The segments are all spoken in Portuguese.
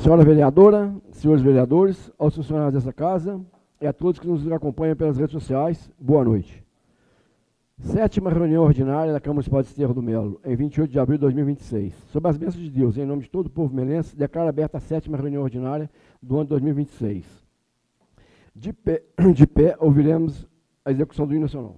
Senhora vereadora, senhores vereadores, aos funcionários dessa casa e a todos que nos acompanham pelas redes sociais, boa noite. 7ª reunião ordinária da Câmara Municipal de Desterro do Melo, em 28 de abril de 2026. Sob as bênçãos de Deus, em nome de todo o povo melense, declaro aberta a 7ª reunião ordinária do ano de 2026. De pé, ouviremos a execução do hino nacional.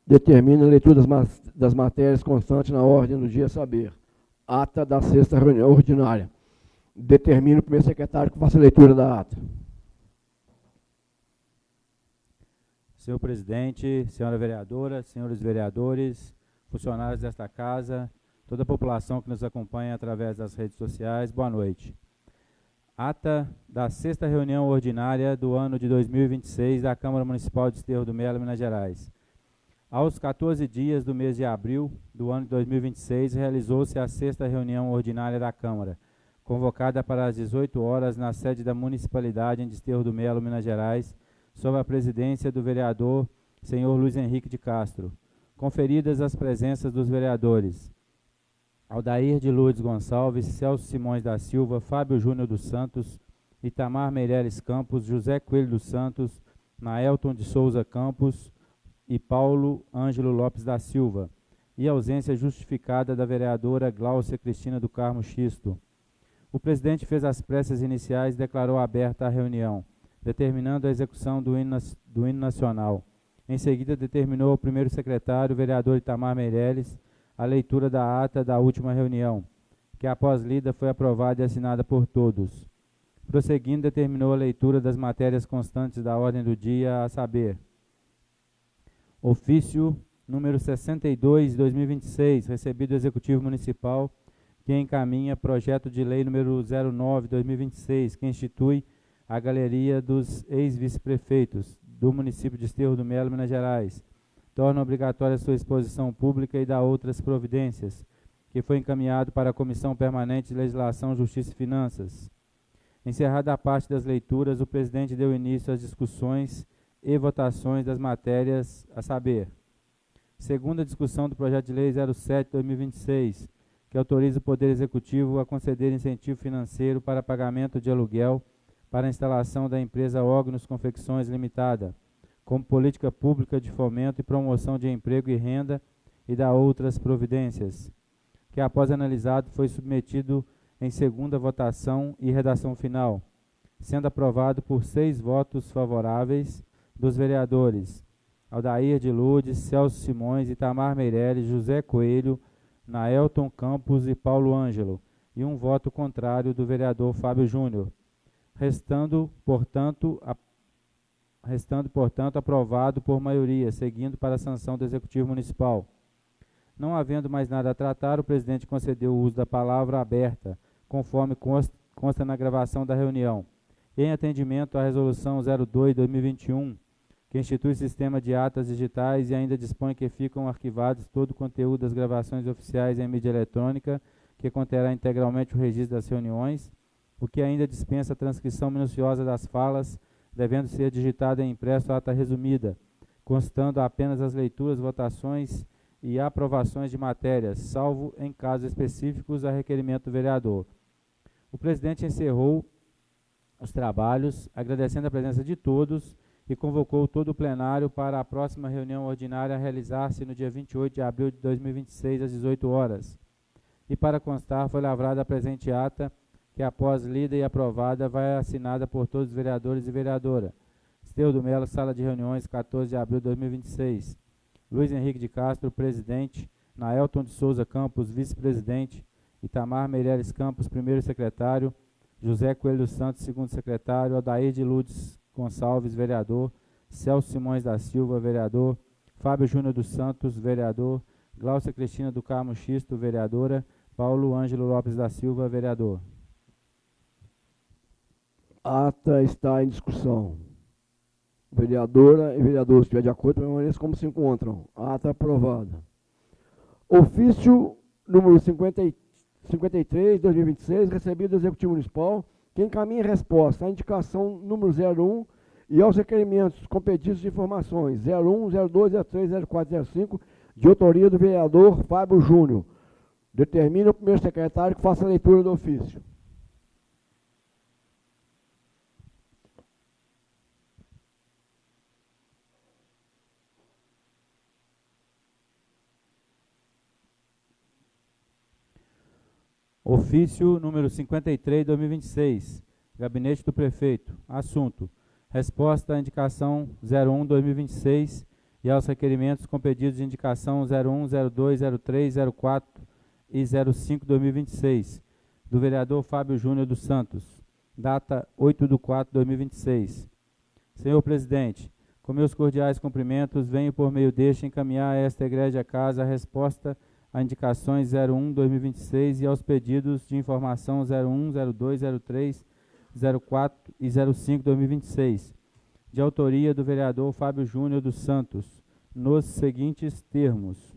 Determina a leitura das matérias constantes na ordem do dia a saber. Ata da 6ª reunião ordinária. Determina o primeiro secretário que faça a leitura da ata. Senhor presidente, senhora vereadora, senhores vereadores, funcionários desta casa, toda a população que nos acompanha através das redes sociais, boa noite. Ata da 6ª reunião ordinária do ano de 2026 da Câmara Municipal de Desterro do Melo, Minas Gerais. Aos 14 dias do mês de abril do ano de 2026, realizou-se a 6ª reunião ordinária da Câmara, convocada para as 18 horas na sede da Municipalidade em Desterro do Melo, Minas Gerais, sob a presidência do vereador senhor Luiz Henrique de Castro. Conferidas as presenças dos vereadores Aldair de Lourdes Gonçalves, Celso Simões da Silva, Fábio Júnior dos Santos, Itamar Meireles Campos, José Coelho dos Santos, Naelton de Souza Campos e Paulo Ângelo Lopes da Silva, e ausência justificada da vereadora Gláucia Cristina do Carmo Xisto. O presidente fez as preces iniciais e declarou aberta a reunião, determinando a execução do hino nacional. Em seguida, determinou ao primeiro secretário, o vereador Itamar Meireles, a leitura da ata da última reunião, que após lida foi aprovada e assinada por todos. Prosseguindo, determinou a leitura das matérias constantes da ordem do dia, a saber: ofício número 62, 2026, recebido do Executivo Municipal, que encaminha projeto de lei número 09, 2026, que institui a Galeria dos Ex-Vice-Prefeitos do município de Desterro do Melo, Minas Gerais, torna obrigatória sua exposição pública e dá outras providências, que foi encaminhado para a Comissão Permanente de Legislação, Justiça e Finanças. Encerrada a parte das leituras, o presidente deu início às discussões e votações das matérias, a saber: segunda discussão do projeto de lei 07/2026, que autoriza o Poder Executivo a conceder incentivo financeiro para pagamento de aluguel para a instalação da empresa Ognos Confecções Limitada, como política pública de fomento e promoção de emprego e renda, e dá outras providências, que após analisado foi submetido em segunda votação e redação final, sendo aprovado por 6 votos favoráveis dos vereadores Aldair de Lourdes, Celso Simões, Itamar Meireles, José Coelho, Naelton Campos e Paulo Ângelo, e 1 voto contrário do vereador Fábio Júnior, restando, portanto, aprovado por maioria, seguindo para a sanção do Executivo Municipal. Não havendo mais nada a tratar, o presidente concedeu o uso da palavra aberta, conforme consta na gravação da reunião, em atendimento à Resolução 02/2021, que institui sistema de atas digitais e ainda dispõe que ficam arquivados todo o conteúdo das gravações oficiais em mídia eletrônica, que conterá integralmente o registro das reuniões, o que ainda dispensa a transcrição minuciosa das falas, devendo ser digitada e impresso a ata resumida, constando apenas as leituras, votações e aprovações de matérias, salvo em casos específicos a requerimento do vereador. O presidente encerrou os trabalhos, agradecendo a presença de todos, e convocou todo o plenário para a próxima reunião ordinária a realizar-se no dia 28 de abril de 2026, às 18 horas. E para constar, foi lavrada a presente ata, que após lida e aprovada, vai assinada por todos os vereadores e vereadora. Desterro do Melo, Sala de Reuniões, 14 de abril de 2026. Luiz Henrique de Castro, presidente. Naelton de Souza Campos, vice-presidente. Itamar Meireles Campos, primeiro secretário. José Coelho dos Santos, segundo secretário. Aldair de Lourdes Gonçalves, vereador. Celso Simões da Silva, vereador. Fábio Júnior dos Santos, vereador. Gláucia Cristina do Carmo Xisto, vereadora. Paulo Ângelo Lopes da Silva, vereador. A ata está em discussão. Vereadora e vereador, se estiver de acordo, permaneçam como se encontram. A ata aprovada. Ofício número 53, 2026, recebido do Executivo Municipal, que encaminha resposta à indicação número 01 e aos requerimentos competidos de informações 01, 02, 03, 04, 05, de autoria do vereador Fábio Júnior. Determina o primeiro secretário que faça a leitura do ofício. Ofício número 53, 2026, Gabinete do Prefeito. Assunto: resposta à indicação 01, 2026 e aos requerimentos com pedidos de indicação 01, 02, 03, 04 e 05, 2026, do vereador Fábio Júnior dos Santos. Data 8/4/2026. Senhor Presidente, com meus cordiais cumprimentos, venho por meio deste encaminhar a esta egrégia casa a resposta a indicações 01, 2026 e aos pedidos de informação 01, 02, 03, 04 e 05, 2026, de autoria do vereador Fábio Júnior dos Santos, nos seguintes termos.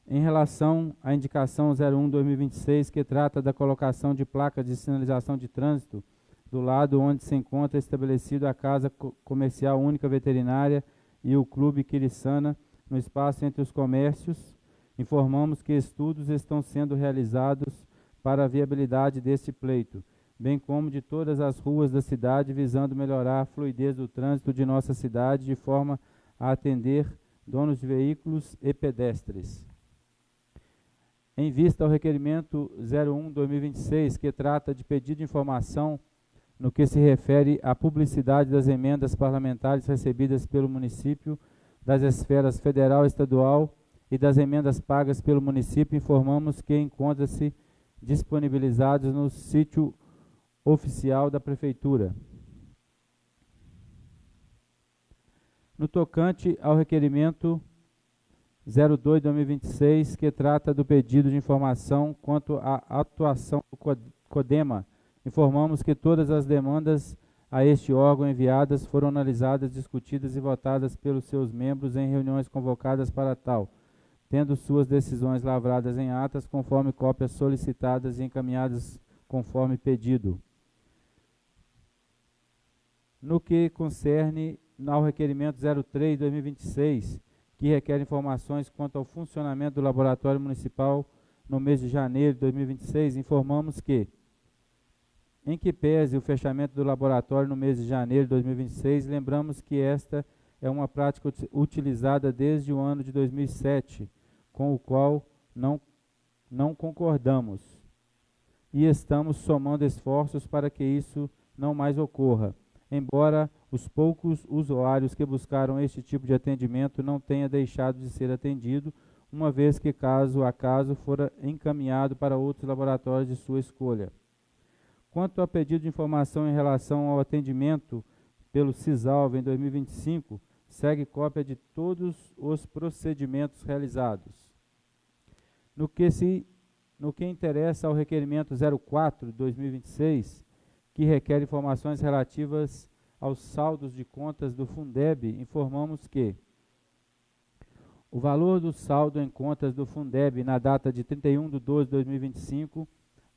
Em relação à indicação 01, 2026, que trata da colocação de placas de sinalização de trânsito do lado onde se encontra estabelecido a Casa Comercial Única Veterinária e o Clube Quiriçana, no espaço entre os comércios, informamos que estudos estão sendo realizados para a viabilidade deste pleito, bem como de todas as ruas da cidade, visando melhorar a fluidez do trânsito de nossa cidade, de forma a atender donos de veículos e pedestres. Em vista ao requerimento 01/2026, que trata de pedido de informação no que se refere à publicidade das emendas parlamentares recebidas pelo município das esferas federal e estadual e das emendas pagas pelo município, informamos que encontra-se disponibilizados no sítio oficial da Prefeitura. No tocante ao requerimento 02/2026, que trata do pedido de informação quanto à atuação do CODEMA, informamos que todas as demandas a este órgão enviadas foram analisadas, discutidas e votadas pelos seus membros em reuniões convocadas para tal, tendo suas decisões lavradas em atas, conforme cópias solicitadas e encaminhadas conforme pedido. No que concerne ao requerimento 03/2026, que requer informações quanto ao funcionamento do Laboratório Municipal no mês de janeiro de 2026, informamos que, em que pese o fechamento do laboratório no mês de janeiro de 2026, lembramos que esta é uma prática utilizada desde o ano de 2007, com o qual não concordamos, e estamos somando esforços para que isso não mais ocorra, embora os poucos usuários que buscaram este tipo de atendimento não tenha deixado de ser atendido, uma vez que, caso a caso, fora encaminhado para outros laboratórios de sua escolha. Quanto ao pedido de informação em relação ao atendimento pelo CISALV em 2025, segue cópia de todos os procedimentos realizados. No que interessa ao requerimento 04/2026, que requer informações relativas aos saldos de contas do Fundeb, informamos que o valor do saldo em contas do Fundeb na data de 31/12/2025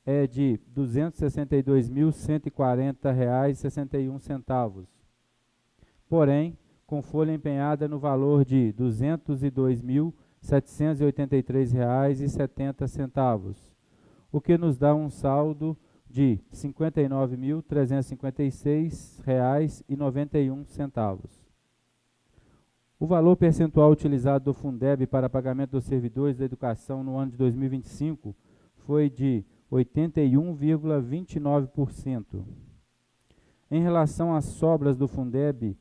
é de R$ 262.140,61. Porém, com folha empenhada no valor de R$ 202.783,70, o que nos dá um saldo de R$ 59.356,91. O valor percentual utilizado do Fundeb para pagamento dos servidores da educação no ano de 2025 foi de 81,29%. Em relação às sobras do Fundeb,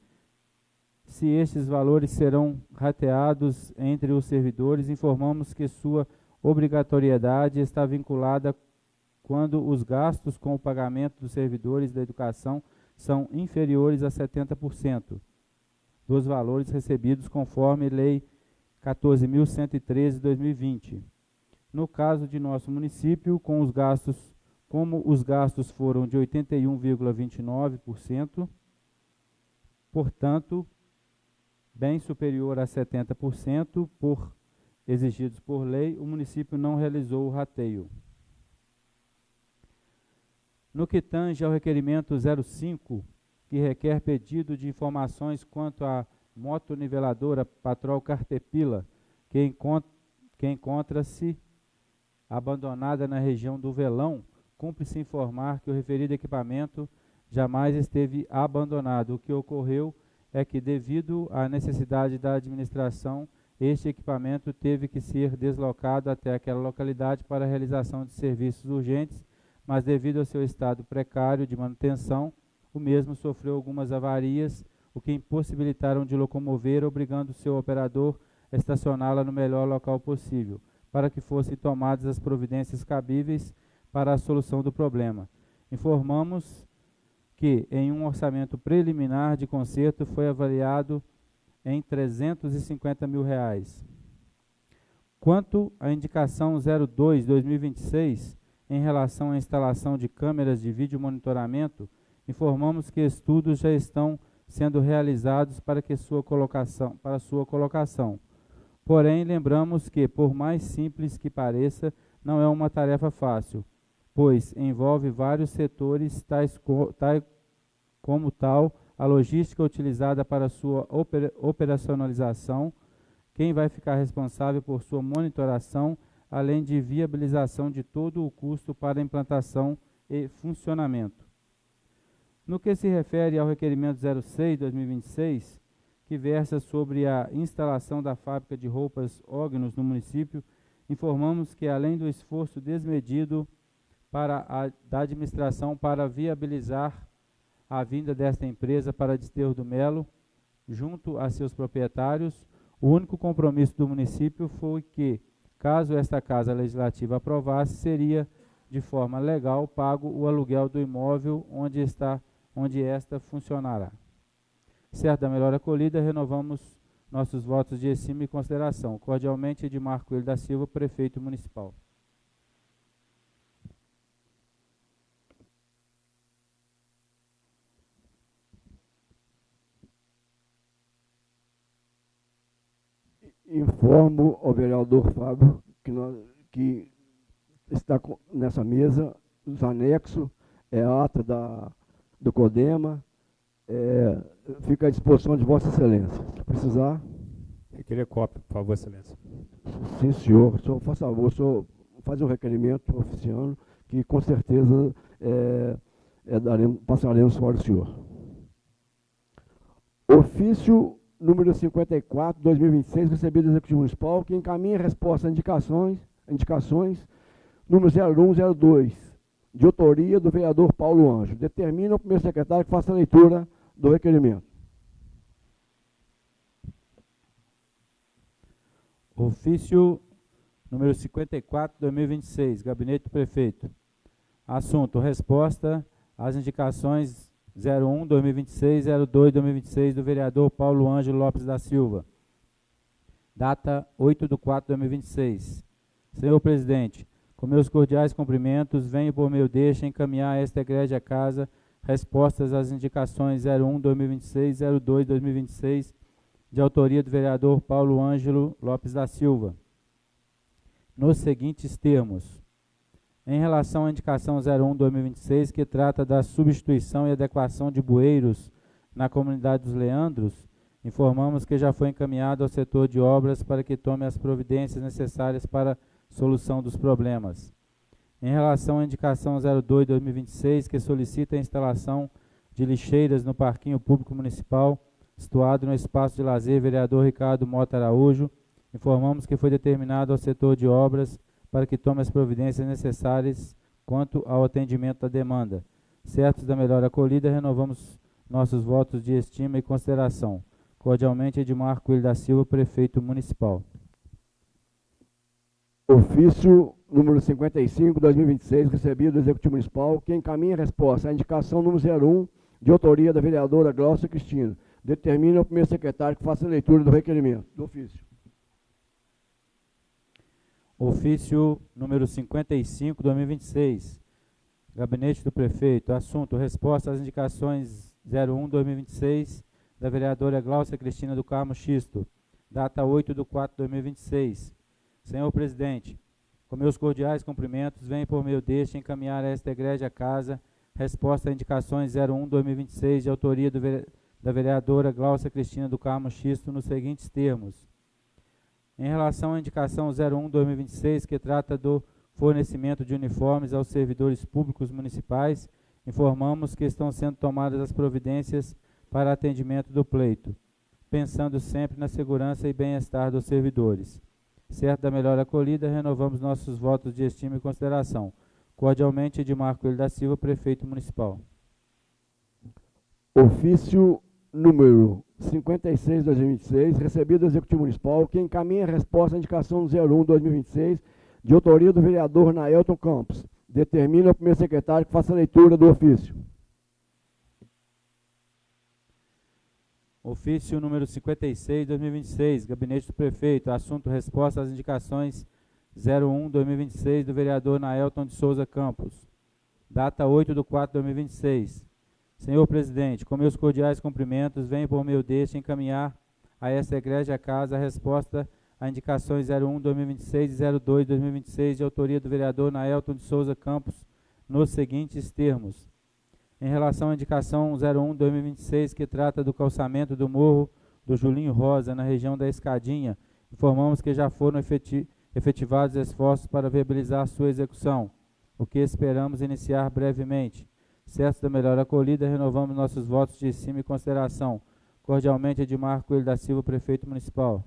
se estes valores serão rateados entre os servidores, informamos que sua obrigatoriedade está vinculada quando os gastos com o pagamento dos servidores da educação são inferiores a 70% dos valores recebidos conforme Lei 14.113 de 2020. No caso de nosso município, como os gastos foram de 81,29%, portanto, bem superior a 70% exigidos por lei, o município não realizou o rateio. No que tange ao requerimento 05, que requer pedido de informações quanto à motoniveladora Patrol Caterpillar, que encontra-se abandonada na região do Velão, cumpre-se informar que o referido equipamento jamais esteve abandonado. O que ocorreu é que, devido à necessidade da administração, este equipamento teve que ser deslocado até aquela localidade para a realização de serviços urgentes, mas devido ao seu estado precário de manutenção, o mesmo sofreu algumas avarias, o que impossibilitaram de locomover, obrigando o seu operador a estacioná-la no melhor local possível, para que fossem tomadas as providências cabíveis para a solução do problema. Informamos que, em um orçamento preliminar de conserto, foi avaliado em R$ 350 mil. Quanto à indicação 02/2026, em relação à instalação de câmeras de vídeo monitoramento, informamos que estudos já estão sendo realizados para sua colocação. Porém, lembramos que, por mais simples que pareça, não é uma tarefa fácil, pois envolve vários setores, como tal, a logística utilizada para sua operacionalização, quem vai ficar responsável por sua monitoração, além de viabilização de todo o custo para implantação e funcionamento. No que se refere ao requerimento 06/2026, que versa sobre a instalação da fábrica de roupas Ognos no município, informamos que, além do esforço desmedido da administração para viabilizar a vinda desta empresa para Desterro do Melo, junto a seus proprietários, o único compromisso do município foi que, caso esta Casa Legislativa aprovasse, seria, de forma legal, pago o aluguel do imóvel onde esta funcionará. Certo da melhor acolhida, renovamos nossos votos de estima e consideração. Cordialmente, Edmar Coelho da Silva, Prefeito Municipal. Informo ao vereador Fábio que está nessa mesa os anexos, a ata do CODEMA, fica à disposição de Vossa Excelência. Se precisar. Requerer cópia, por favor, Excelência. Sim, senhor. O senhor, por favor, o senhor faz um requerimento oficiando que com certeza passaremos para o senhor. Ofício número 54, 2026, recebido do Executivo Municipal, que encaminha resposta a indicações número 0102, de autoria do vereador Paulo Ângelo. Determina o primeiro secretário que faça a leitura do requerimento. Ofício número 54, 2026, Gabinete do Prefeito. Assunto: resposta às indicações 01, 2026, 02, 2026, do vereador Paulo Ângelo Lopes da Silva. Data 8/4 de 2026. Senhor Presidente, com meus cordiais cumprimentos, venho por meio deste encaminhar a esta egrégia casa respostas às indicações 01, 2026, 02, 2026, de autoria do vereador Paulo Ângelo Lopes da Silva, nos seguintes termos. Em relação à indicação 01/2026, que trata da substituição e adequação de bueiros na comunidade dos Leandros, informamos que já foi encaminhado ao setor de obras para que tome as providências necessárias para a solução dos problemas. Em relação à indicação 02/2026, que solicita a instalação de lixeiras no Parquinho Público Municipal, situado no espaço de lazer vereador Ricardo Mota Araújo, informamos que foi determinado ao setor de obras para que tome as providências necessárias quanto ao atendimento da demanda. Certos da melhor acolhida, renovamos nossos votos de estima e consideração. Cordialmente, Edmar Coelho da Silva, Prefeito Municipal. Ofício número 55, 2026, recebido do Executivo Municipal, que encaminha a resposta à indicação número 01, de autoria da vereadora Glaucia Cristina. Determina o primeiro secretário que faça a leitura do requerimento. Do ofício. Ofício número 55, 2026, Gabinete do Prefeito. Assunto: resposta às indicações 01, 2026, da vereadora Glaucia Cristina do Carmo Xisto. Data 8/4 de 2026. Senhor Presidente, com meus cordiais cumprimentos, venho por meio deste encaminhar a esta egrégia casa resposta a indicações 01, 2026, de autoria da vereadora Glaucia Cristina do Carmo Xisto, nos seguintes termos. Em relação à indicação 01, 2026, que trata do fornecimento de uniformes aos servidores públicos municipais, informamos que estão sendo tomadas as providências para atendimento do pleito, pensando sempre na segurança e bem-estar dos servidores. Certo da melhor acolhida, renovamos nossos votos de estima e consideração. Cordialmente, Edmar Coelho da Silva, Prefeito Municipal. Ofício número 56, 2026, recebido do Executivo Municipal, que encaminha a resposta à indicação 01, 2026, de autoria do vereador Naelton Campos. Determina o primeiro secretário que faça a leitura do ofício. Ofício número 56, 2026, Gabinete do Prefeito. Assunto: resposta às indicações 01, 2026, do vereador Naelton de Souza Campos. Data 8/4 de 2026. Senhor Presidente, com meus cordiais cumprimentos, venho por meio deste encaminhar a esta egrégia casa a resposta a indicações 01, 2026 e 02, 2026, de autoria do vereador Naelton de Souza Campos, nos seguintes termos. Em relação à indicação 01, 2026, que trata do calçamento do Morro do Julinho Rosa, na região da Escadinha, informamos que já foram efetivados esforços para viabilizar sua execução, o que esperamos iniciar brevemente. Certo da melhor acolhida, renovamos nossos votos de estima e consideração. Cordialmente, Edmar Coelho da Silva, Prefeito Municipal.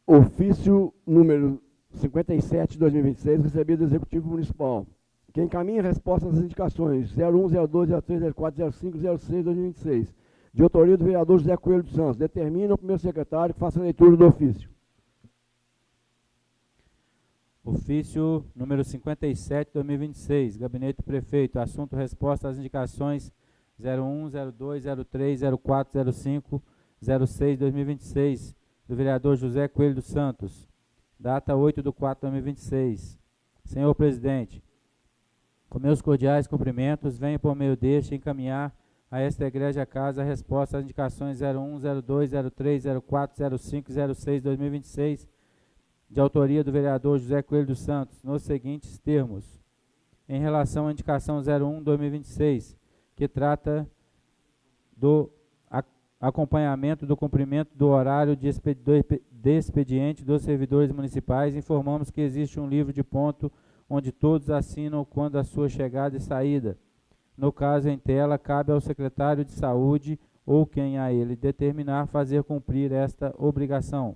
Ofício número 57 de 2026, recebido do Executivo Municipal, que encaminha respostas às indicações 01, 02, 03, 04, 05, 06 de 2026, de autoria do vereador José Coelho dos Santos. Determina o primeiro secretário que faça a leitura do ofício. Ofício número 57 de 2026, Gabinete do Prefeito, assunto resposta às indicações 01, 02, 03, 04, 05, 06 de 2026, do vereador José Coelho dos Santos, data 8/4 de 2026. Senhor Presidente, com meus cordiais cumprimentos, venho por meio deste encaminhar a esta egrégia casa a resposta às indicações 01, 02, 03, 04, 05 e 06 de 2026, de autoria do vereador José Coelho dos Santos, nos seguintes termos. Em relação à indicação 01/2026, que trata do acompanhamento do cumprimento do horário de expediente dos servidores municipais, informamos que existe um livro de ponto onde todos assinam quando a sua chegada e saída. No caso em tela, cabe ao secretário de saúde ou quem a ele determinar fazer cumprir esta obrigação.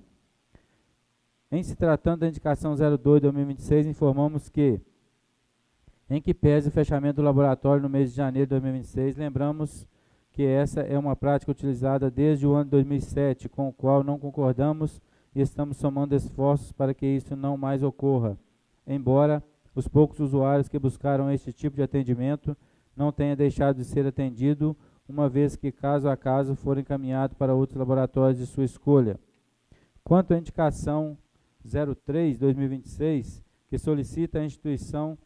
Em se tratando da indicação 02/2026, informamos que, em que pese o fechamento do laboratório no mês de janeiro de 2026, lembramos que essa é uma prática utilizada desde o ano de 2007, com o qual não concordamos e estamos somando esforços para que isso não mais ocorra, embora os poucos usuários que buscaram este tipo de atendimento não tenha deixado de ser atendido, uma vez que caso a caso for encaminhado para outros laboratórios de sua escolha. Quanto à indicação 03/2026, que solicita a instituição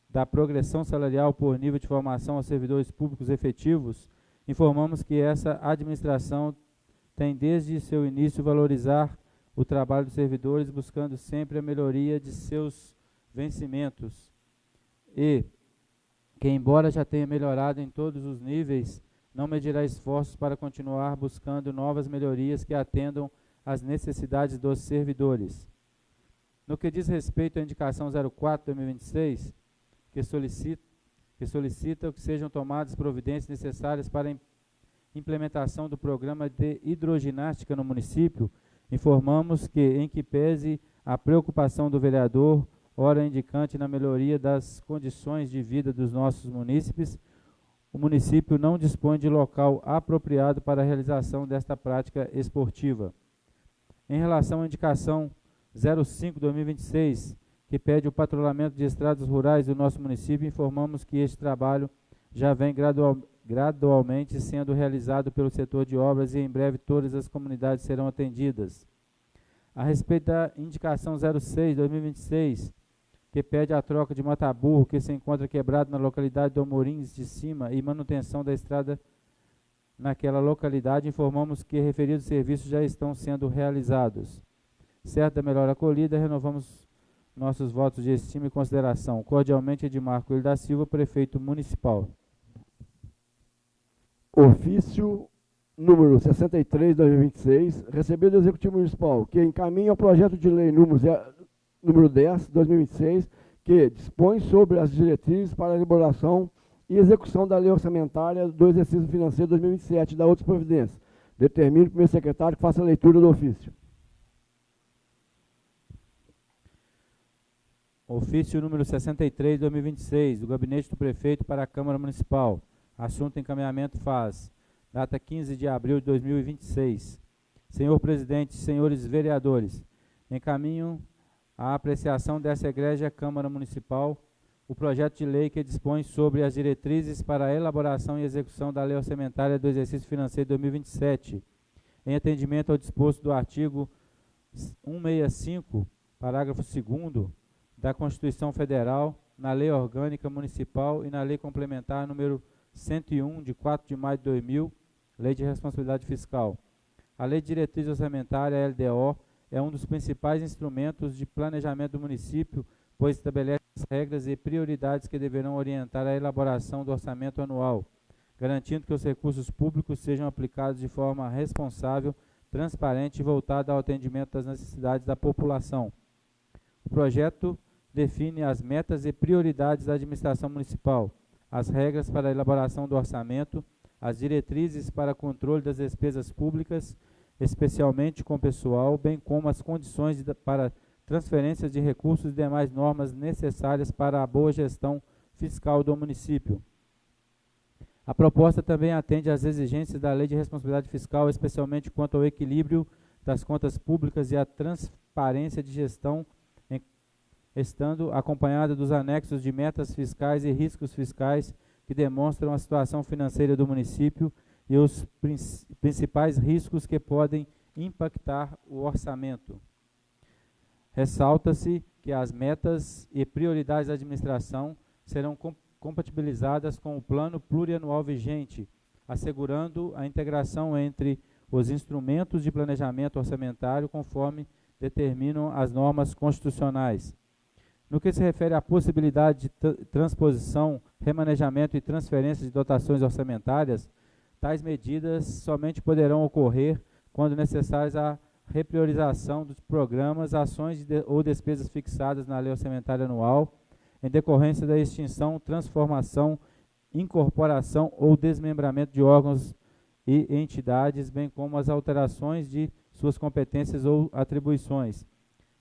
da progressão salarial por nível de formação aos servidores públicos efetivos, informamos que essa administração tem desde seu início valorizar o trabalho dos servidores, buscando sempre a melhoria de seus vencimentos e que, embora já tenha melhorado em todos os níveis, não medirá esforços para continuar buscando novas melhorias que atendam às necessidades dos servidores. No que diz respeito à indicação 04/2026, que solicita que sejam tomadas providências necessárias para a implementação do programa de hidroginástica no município, informamos que, em que pese a preocupação do vereador, ora indicante na melhoria das condições de vida dos nossos munícipes, o município não dispõe de local apropriado para a realização desta prática esportiva. Em relação à indicação 05/2026, que pede o patrulhamento de estradas rurais do nosso município, informamos que este trabalho já vem gradualmente sendo realizado pelo setor de obras e em breve todas as comunidades serão atendidas. A respeito da indicação 06/2026, que pede a troca de mataburro que se encontra quebrado na localidade de Omorins de Cima e manutenção da estrada naquela localidade, informamos que referidos serviços já estão sendo realizados. Certo da melhor acolhida, renovamos nossos votos de estima e consideração. Cordialmente, Edmar Coelho da Silva, Prefeito Municipal. Ofício número 63 de 2026, recebido do Executivo Municipal, que encaminha o projeto de lei número 10 de 2026, que dispõe sobre as diretrizes para a elaboração e execução da lei orçamentária do exercício financeiro 2027 e da outras providências. Determine o primeiro secretário que faça a leitura do ofício. Ofício número 63 de 2026, do Gabinete do Prefeito para a Câmara Municipal. Assunto encaminhamento faz. Data 15 de abril de 2026. Senhor Presidente, senhores vereadores, encaminho a apreciação dessa egrégia Câmara Municipal o projeto de lei que dispõe sobre as diretrizes para a elaboração e execução da Lei Orçamentária do Exercício Financeiro 2027, em atendimento ao disposto do artigo 165, parágrafo 2º, da Constituição Federal, na Lei Orgânica Municipal e na Lei Complementar número 101, de 4 de maio de 2000, Lei de Responsabilidade Fiscal. A Lei de Diretriz Orçamentária, a LDO, é um dos principais instrumentos de planejamento do município, pois estabelece as regras e prioridades que deverão orientar a elaboração do orçamento anual, garantindo que os recursos públicos sejam aplicados de forma responsável, transparente e voltada ao atendimento das necessidades da população. O projeto define as metas e prioridades da administração municipal, as regras para a elaboração do orçamento, as diretrizes para controle das despesas públicas, especialmente com pessoal, bem como as condições para transferências de recursos e demais normas necessárias para a boa gestão fiscal do município. A proposta também atende às exigências da Lei de Responsabilidade Fiscal, especialmente quanto ao equilíbrio das contas públicas e à transparência de gestão, estando acompanhada dos anexos de metas fiscais e riscos fiscais que demonstram a situação financeira do município e os principais riscos que podem impactar o orçamento. Ressalta-se que as metas e prioridades da administração serão compatibilizadas com o plano plurianual vigente, assegurando a integração entre os instrumentos de planejamento orçamentário conforme determinam as normas constitucionais. No que se refere à possibilidade de transposição, remanejamento e transferência de dotações orçamentárias, tais medidas somente poderão ocorrer quando necessárias a repriorização dos programas, ações ou despesas fixadas na lei orçamentária anual, em decorrência da extinção, transformação, incorporação ou desmembramento de órgãos e entidades, bem como as alterações de suas competências ou atribuições.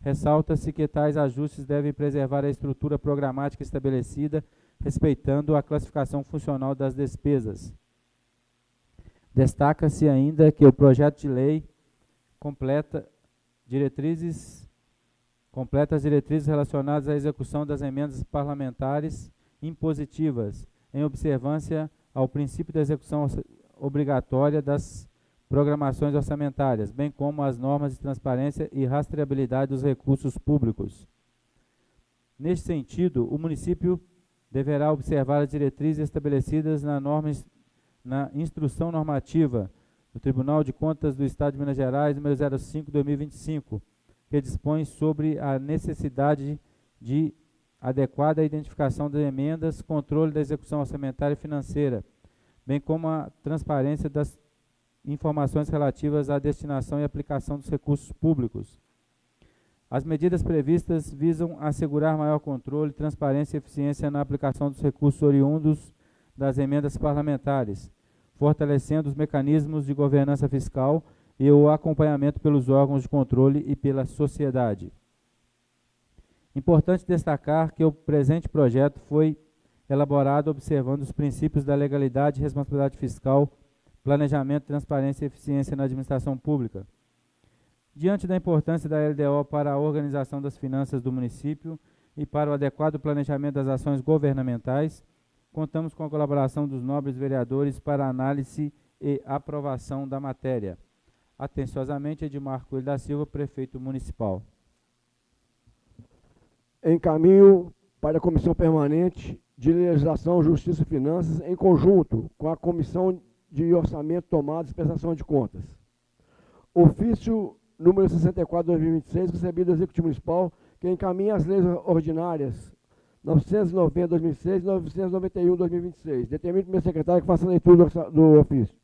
Ressalta-se que tais ajustes devem preservar a estrutura programática estabelecida, respeitando a classificação funcional das despesas. Destaca-se ainda que o projeto de lei completa as diretrizes relacionadas à execução das emendas parlamentares impositivas, em observância ao princípio da execução obrigatória das programações orçamentárias, bem como as normas de transparência e rastreabilidade dos recursos públicos. Neste sentido, o município deverá observar as diretrizes estabelecidas na Instrução Normativa do Tribunal de Contas do Estado de Minas Gerais, número 05/2025, que dispõe sobre a necessidade de adequada identificação das emendas, controle da execução orçamentária e financeira, bem como a transparência das informações relativas à destinação e aplicação dos recursos públicos. As medidas previstas visam assegurar maior controle, transparência e eficiência na aplicação dos recursos oriundos das emendas parlamentares, fortalecendo os mecanismos de governança fiscal e o acompanhamento pelos órgãos de controle e pela sociedade. Importante destacar que o presente projeto foi elaborado observando os princípios da legalidade e responsabilidade fiscal, planejamento, transparência e eficiência na administração pública. Diante da importância da LDO para a organização das finanças do município e para o adequado planejamento das ações governamentais, contamos com a colaboração dos nobres vereadores para análise e aprovação da matéria. Atenciosamente, Edmar Coelho da Silva, prefeito municipal. Encaminho para a Comissão Permanente de Legislação, Justiça e Finanças, em conjunto com a Comissão de Orçamento, Tomadas e Prestação de Contas. Ofício número 64/2026, recebido do Executivo Municipal, que encaminha as leis ordinárias 990/2006 e 991/2026. Determina o primeiro secretário que faça a leitura do ofício.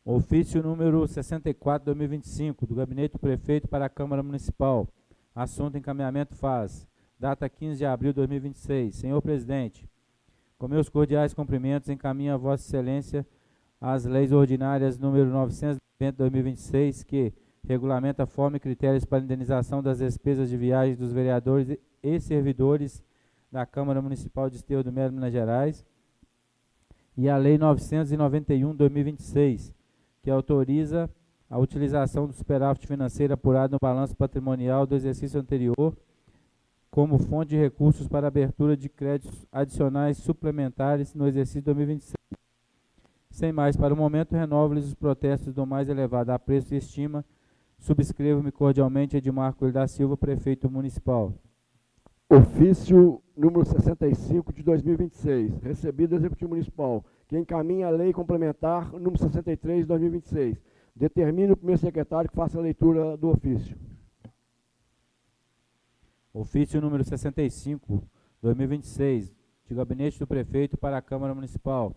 Ofício número 64/2025, do Gabinete do Prefeito para a Câmara Municipal. Assunto encaminhamento faz. Data 15 de abril de 2026. Senhor Presidente, com meus cordiais cumprimentos, encaminho a Vossa Excelência as leis ordinárias número 990/2026, que regulamenta a forma e critérios para a indenização das despesas de viagem dos vereadores e servidores da Câmara Municipal de Estrela do Melo, Minas Gerais, e a Lei 991/2026, que autoriza a utilização do superávit financeiro apurado no balanço patrimonial do exercício anterior como fonte de recursos para abertura de créditos adicionais suplementares no exercício 2026. Sem mais, para o momento, renovo-lhes os protestos do mais elevado apreço e estima. Subscrevo-me cordialmente Edmar Coelho da Silva, prefeito municipal. Ofício número 65 de 2026, recebido do Executivo Municipal, que encaminha a lei complementar número 63 de 2026. Determina o primeiro secretário que faça a leitura do ofício. Ofício número 65, 2026, de Gabinete do Prefeito para a Câmara Municipal.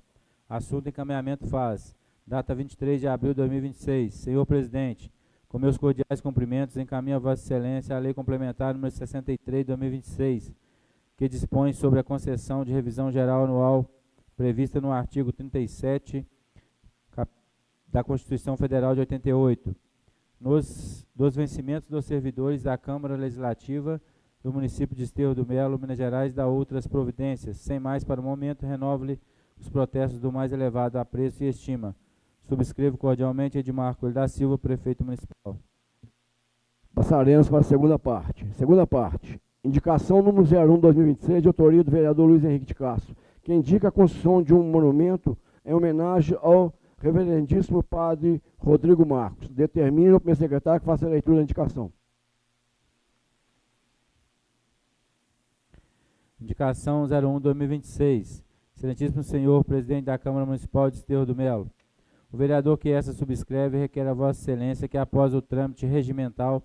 Assunto encaminhamento faz. Data 23 de abril de 2026. Senhor Presidente, com meus cordiais cumprimentos, encaminho a Vossa Excelência a Lei Complementar número 63 de 2026, que dispõe sobre a concessão de revisão geral anual prevista no artigo 37 da Constituição Federal de 88, dos vencimentos dos servidores da Câmara Legislativa do município de Esterro do Melo, Minas Gerais, da outras providências. Sem mais para o momento, renove-lhe os protestos do mais elevado apreço e estima. Subscrevo cordialmente Edmar Coelho da Silva, prefeito municipal. Passaremos para a segunda parte. Segunda parte. Indicação número 01/2026, de autoria do vereador Luiz Henrique de Castro, que indica a construção de um monumento em homenagem ao reverendíssimo padre Rodrigo Marcos. Determina o primeiro secretário que faça a leitura da indicação. Indicação 01/2026. Excelentíssimo senhor presidente da Câmara Municipal de Esterro do Melo, o vereador que essa subscreve requer a vossa excelência que após o trâmite regimental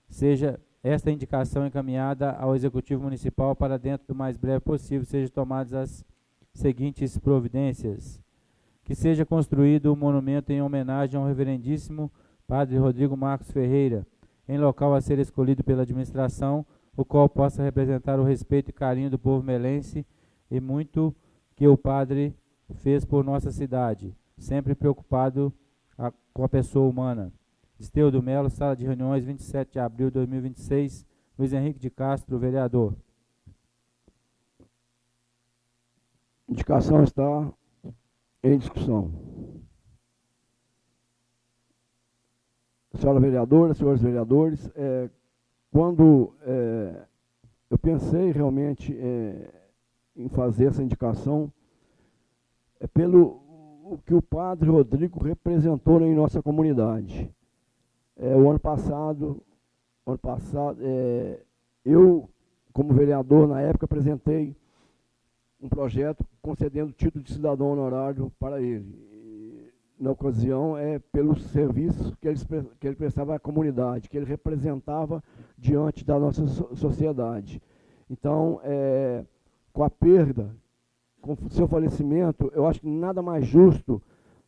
seja esta indicação encaminhada ao Executivo Municipal para dentro do mais breve possível sejam tomadas as seguintes providências. Que seja construído um monumento em homenagem ao reverendíssimo padre Rodrigo Marcos Ferreira, em local a ser escolhido pela administração, o qual possa representar o respeito e carinho do povo melense e muito que o padre fez por nossa cidade, sempre preocupado com a pessoa humana. Esterro do Melo, sala de reuniões, 27 de abril de 2026, Luiz Henrique de Castro, vereador. Indicação está em discussão. Senhora vereadora, senhores vereadores, quando eu pensei realmente em fazer essa indicação, pelo o que o padre Rodrigo representou em nossa comunidade. O ano passado, eu, como vereador, na época, apresentei um projeto concedendo título de cidadão honorário para ele. E, na ocasião, pelos serviços que ele prestava à comunidade, que ele representava diante da nossa sociedade. Então, com a perda, com o seu falecimento, eu acho que nada mais justo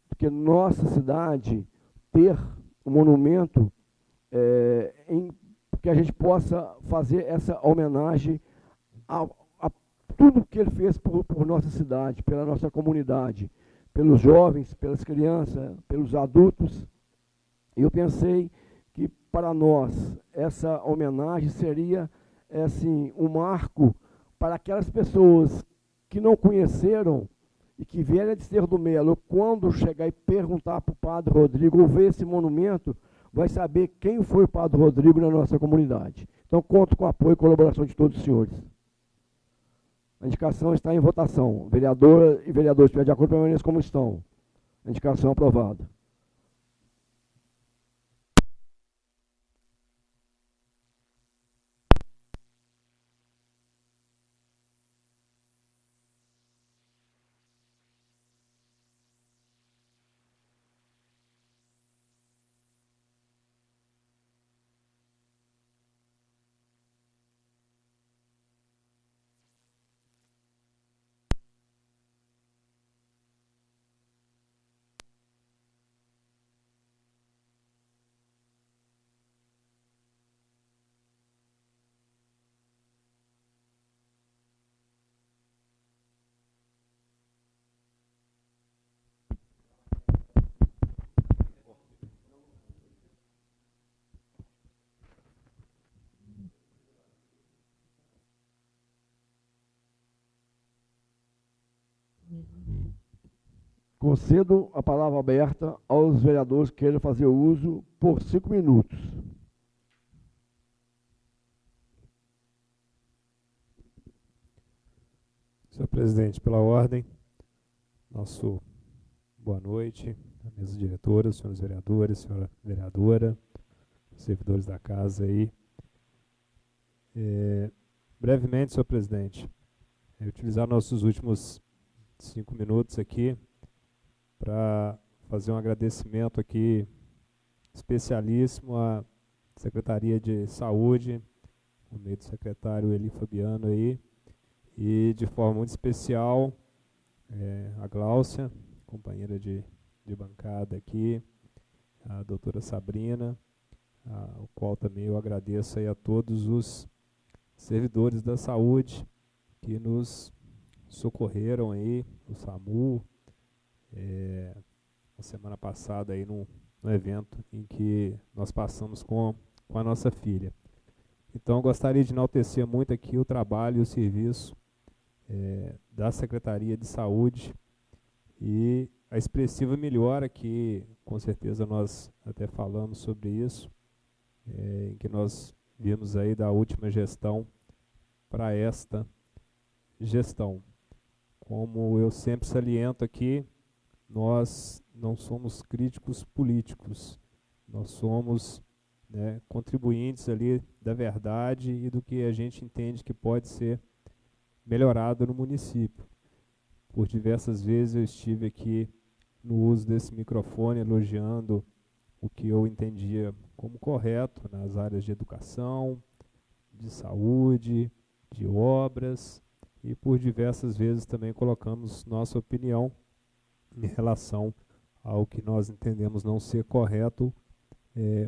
do que nossa cidade ter um monumento em que a gente possa fazer essa homenagem a tudo que ele fez por nossa cidade, pela nossa comunidade, pelos jovens, pelas crianças, pelos adultos. E eu pensei que para nós essa homenagem seria assim, um marco para aquelas pessoas que não conheceram e que vieram de Esterro do Melo, quando chegar e perguntar para o padre Rodrigo, ou ver esse monumento, vai saber quem foi o padre Rodrigo na nossa comunidade. Então, conto com o apoio e colaboração de todos os senhores. A indicação está em votação. Vereadora e vereadores, se estiver de acordo, permaneçam como estão. A indicação aprovada. Concedo a palavra aberta aos vereadores que queiram fazer uso por 5 minutos. Senhor presidente, pela ordem, nosso boa noite, à mesa diretora, senhores vereadores, senhora vereadora, servidores da casa aí. Brevemente, senhor presidente, utilizar nossos últimos 5 minutos aqui para fazer um agradecimento aqui especialíssimo à Secretaria de Saúde, por meio do secretário Eli Fabiano aí, e de forma muito especial a Gláucia, companheira de bancada aqui, a doutora Sabrina, o qual também eu agradeço aí a todos os servidores da saúde que nos socorreram aí o SAMU na semana passada aí no evento em que nós passamos com a nossa filha. Então, eu gostaria de enaltecer muito aqui o trabalho e o serviço da Secretaria de Saúde e a expressiva melhora que, com certeza, nós até falamos sobre isso, em que nós vimos aí da última gestão para esta gestão. Como eu sempre saliento aqui, nós não somos críticos políticos, nós somos contribuintes ali da verdade e do que a gente entende que pode ser melhorado no município. Por diversas vezes eu estive aqui no uso desse microfone elogiando o que eu entendia como correto nas áreas de educação, de saúde, de obras, e por diversas vezes também colocamos nossa opinião em relação ao que nós entendemos não ser correto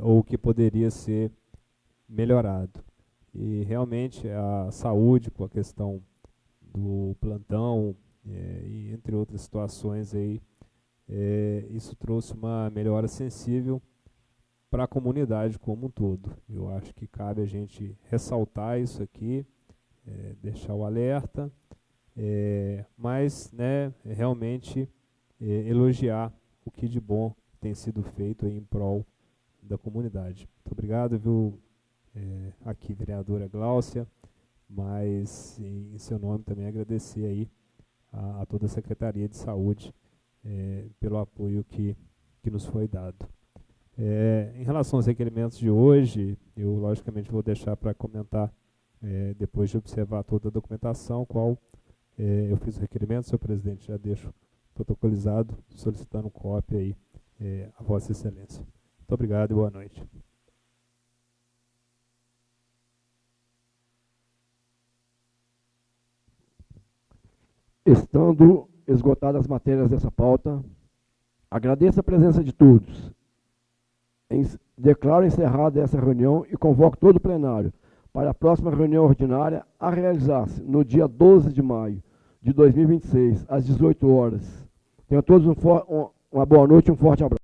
ou que poderia ser melhorado. E realmente a saúde, com a questão do plantão e entre outras situações aí, isso trouxe uma melhora sensível para a comunidade como um todo. Eu acho que cabe a gente ressaltar isso aqui, deixar o alerta, mas realmente elogiar o que de bom tem sido feito aí em prol da comunidade. Muito obrigado, viu, aqui, vereadora Gláucia, mas em seu nome também agradecer aí a toda a Secretaria de Saúde pelo apoio que nos foi dado. Em relação aos requerimentos de hoje, eu logicamente vou deixar para comentar depois de observar toda a documentação, qual eu fiz o requerimento, senhor presidente, já deixo protocolizado, solicitando cópia aí a Vossa Excelência. Muito obrigado e boa noite. Estando esgotadas as matérias dessa pauta, agradeço a presença de todos. Declaro encerrada essa reunião e convoco todo o plenário para a próxima reunião ordinária a realizar-se no dia 12 de maio de 2026, às 18 horas. Tenham todos uma boa noite e um forte abraço.